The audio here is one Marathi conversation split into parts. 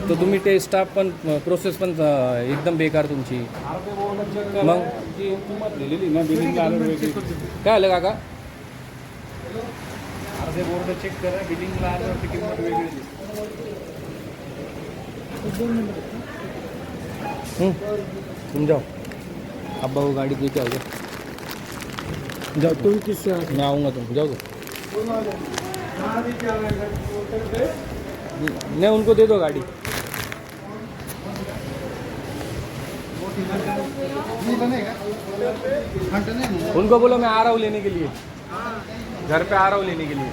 तर तुम्ही ते स्टाफ पण प्रोसेस पण एकदम बेकार तुमची. मग काय आलं काका? अर्धे बोर्ड चेक करा, बिलिंगला आल्यावरती किंमत वेगळी दिसते. तुम जाओ, अब्बा वो गाड़ी लेके आओगे. जाओ तुम किससे? मैं आऊँगा, तुम जाओ. नहीं, उनको दे दो गाड़ी. उनको बोलो मैं आ रहा हूँ लेने के लिए, घर पे आ रहा हूँ लेने के लिए.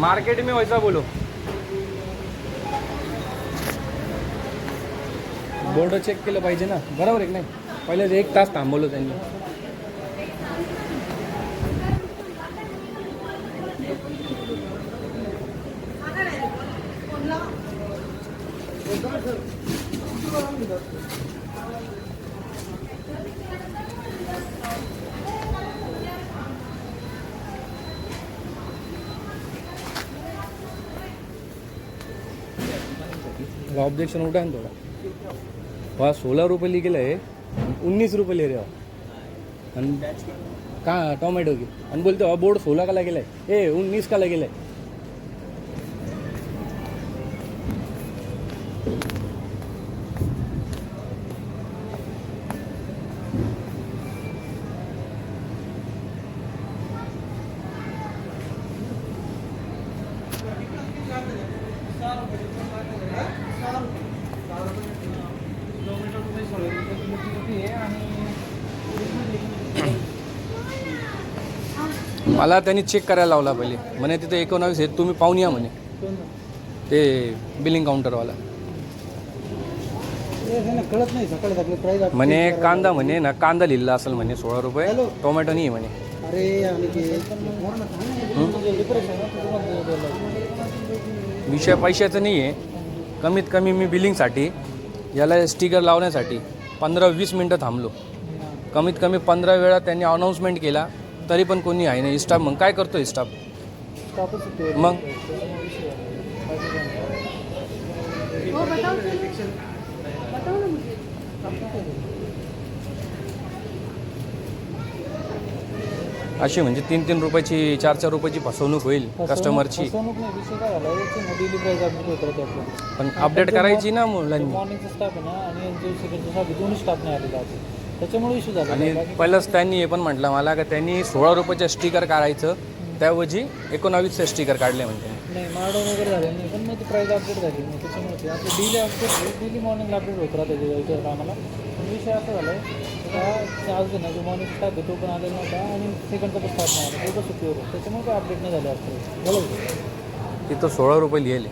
मार्केट में वैसा बोलो. बोर्ड चेक केलं पाहिजे ना, बरोबर आहे की नाही? पहिले 1 तास थांबवलं त्यांनी. ऑब्जेक्शन उठा ना थोड़ा. वहाँ 16 रुपये लिखेलं आहे, 19 रुपये ले रहे हो. आणि का टोमॅटो की आणि बोलते बोर्ड 16 का लगेला आहे, 19 का लगेला आहे. मला त्यांनी चेक करायला लावला पहिले, म्हणे तिथे 19 आहेत, तुम्ही पाहून या म्हणे. ते बिलिंग काउंटरवाला कळत नाही सकाळी प्राईस म्हणे कांदा, म्हणे ना कांदा लिहिला असेल म्हणे 16 रुपये, टोमॅटो नाही म्हणे. अरे विषय पैशाचं नाही आहे. कमीत कमी मी बिलिंगसाठी याला स्टिकर लावण्यासाठी 15-20 मिनटं थांबलो. कमीत कमी 15 वेळा त्यांनी अनाऊन्समेंट केला, तरी पण कोणी आहे नाही. स्टाफ मग काय करतोय स्टाफ? मग अशी म्हणजे 3-3 रुपयाची 4-4 रुपयाची फसवणूक होईल कस्टमरची. पण अपडेट करायची ना मुलांनी. मॉर्निंगचा स्टाफ आहे ना आणि सेकंडचा स्टाफ दोन्ही स्टाफ नाही आलेला आहे, त्याच्यामुळे इश्यू झाला. आणि पहिलंच त्यांनी हे पण म्हटलं मला का त्यांनी 16 रुपयाचं स्टिकर काढायचं, त्याऐवजी 19चं स्टिकर काढले म्हणते. नाही मार्डन वगैरे झालं नाही, पण मग ती प्राईस अपडेट झाली नाही, त्याच्यामुळे आपलं डेली अपडेट डेली मॉर्निंगला अपडेट होत राहतं आम्हाला. पण विषय असा झाला आहे का आज ना जो मॉर्निंग स्टाफ आहे तो पण आलेला नव्हता आणि सेकंडचा पण स्टाफ नाही आला, तो पण सुट्टीवर होतं, त्याच्यामुळे काय अपडेट नाही झालं आपलं. बरोबर तिथं 16 रुपये लिहिले,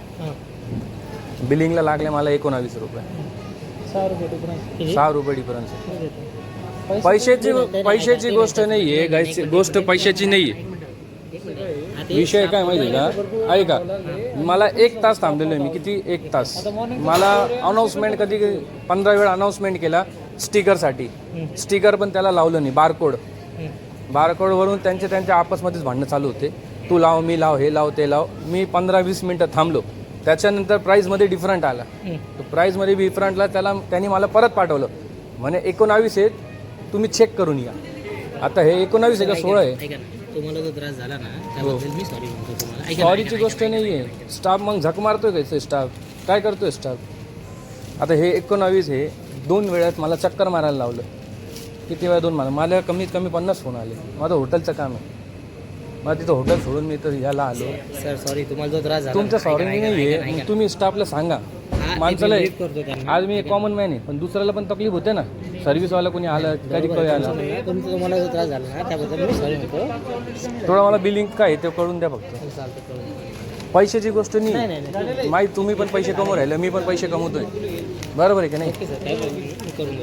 बिलिंगला लागले मला 19 रुपये. 6 रुपये डिफरन्स. 6 रुपये डिफरन्स. पैशाची गोष्ट नाही आहे गायची, गोष्ट पैशाची नाही आहे. विषय काय माहिती आहे का? ऐका, मला 1 तास थांबलेलो आहे मी. किती? 1 तास. मला अनाऊन्समेंट कधी 15 वेळा अनाऊन्समेंट केला स्टिकरसाठी. स्टिकर पण त्याला लावलं नाही. बारकोडवरून त्यांच्या आपसमध्येच भांडणं चालू होते. तू लाव, मी लाव, हे लाव, ते लाव. मी 15-20 मिनटं थांबलो. त्याच्यानंतर प्राईजमध्ये डिफरंट आला. प्राईजमध्ये डिफरंटला त्यांनी मला परत पाठवलं, म्हणे 19 आहेत, तुम्ही चेक करून या. आता हे 19 आहे का 16 आहे? तुम्हाला जो त्रास झाला ना त्याबद्दल मी सॉरी म्हणतो तुम्हाला. सॉरीची गोष्ट नाही आहे. स्टाफ मग झक मारतोय का स्टाफ? काय करतोय स्टाफ? आता हे 19 हे 2 वेळात मला चक्कर मारायला लावलं. किती वेळा 2 मला कमीत कमी 50 फोन आले. माझं हॉटेलचं काम आहे, मला तिथं हॉटेल सोडून मी तर याला आलो. सर सॉरी, तुम्हाला जो त्रास झाला तुमचं सॉरी नाही आहे. तुम्ही स्टाफला सांगा. माणसाला आज मी एक कॉमन मॅन आहे, पण दुसऱ्याला पण तकलीफ होते ना. सर्व्हिसवाला कोणी आलं, कधी कधी आलं. तुम्हाला जो त्रास झाला ना त्याबद्दल मी सॉरी म्हणतो. थोडं मला बिलिंग काय ते कळून द्या फक्त. पैशाची गोष्ट नाही माहीत. तुम्ही पण पैसे कमवू राहिले, मी पण पैसे कमवतोय, बरोबर आहे की नाही? करून